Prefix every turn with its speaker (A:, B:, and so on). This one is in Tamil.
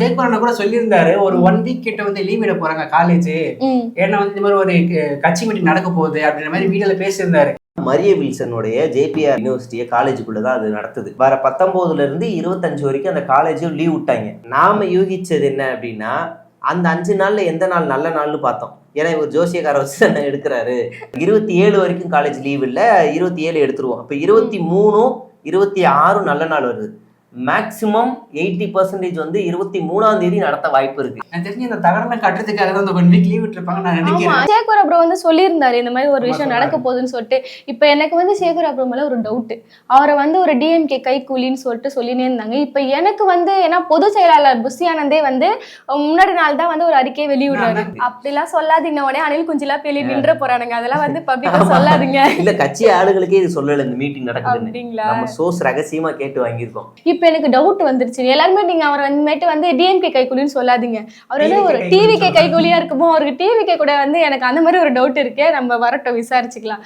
A: சேகர் கூட சொல்லியிருந்தாரு ஒரு 1 வீக் கிட்ட வந்து லீவ் விட போறாங்க காலேஜ். ஏன்னா வந்து இந்த மாதிரி ஒரு கட்சி மீட்டிங் நடக்க போகுது அப்படின்ற மாதிரி வீடியோல பேசியிருந்தாரு.
B: மரிய வில்சனுடைய ஜேபிஆர் யூனிவர்சிட்டியை காலேஜுக்குள்ளதான் அது நடத்துது. வர 19 இருந்து 25 வரைக்கும் அந்த காலேஜும் லீவ் விட்டாங்க. நாம யூகிச்சது என்ன அப்படின்னா, அந்த 5 நாள்ல எந்த நாள் நல்ல நாள்னு பார்த்தோம். ஏன்னா இவர் ஜோசியக்கார வச்சு என்ன எடுக்கிறாரு, 27 வரைக்கும் காலேஜ் லீவ் இல்ல, 27 எடுத்துருவோம். அப்ப 23, 26 நல்ல நாள் வருது. மேக்சிமம் 80% வந்து 23ஆம் தேதி நடத்த வாய்ப்பு இருக்கு.
A: எனக்கு தெரிஞ்சு இந்த தகவலை கட்டுறதுக்காக தான் 1 வீக் லீவ் விட்டுருப்பாங்க நான் நினைக்கிறேன்.
C: சேகர் அப்புறம் வந்து சொல்லியிருந்தாரு இந்த மாதிரி ஒரு விஷயம் நடக்க போகுதுன்னு சொல்லிட்டு. இப்ப எனக்கு வந்து சேகர் அப்புறம் மேல ஒரு டவுட், அவரை வந்து ஒரு டிஎம்கே கைக்கூலின்னு சொல்லிட்டு சொல்லினே இருந்தாங்க. இப்ப எனக்கு வந்து ஏன்னா பொதுச் செயலாளர் புஷி ஆனந்தே வந்து முன்னாடி நாள் தான் வந்து ஒரு அறிக்கையை வெளியிடுறாரு. அப்படிலாம் சொல்லாதீங்க, உடனே அனில் குஞ்சிலா வெளியே நின்ற போறானுங்க, அதெல்லாம் வந்து பப்ளிக்கா சொல்லாதீங்க.
B: இல்ல கட்சி ஆளுகளுக்கே இது சொல்லல இந்த மீட்டிங் நடக்குது
C: அப்படிங்களா?
B: நம்ம சோர்ஸ் ரகசியமா கேட்டு வாங்கியிருக்கோம்.
C: இப்ப எனக்கு டவுட் வந்துருச்சு, எல்லாருமே நீங்க அவர் வந்து டிஎம்கே கைக்கூலின்னு சொல்லாதீங்க, அவர் வந்து ஒரு டிவிகே கைக்கூலியா இருக்குமோ, அவருக்கு டிவிகே கூட வந்து எனக்கு அந்த மாதிரி ஒரு டவுட் இருக்கு. நம்ம வரட்டும் விசாரிச்சுக்கலாம்.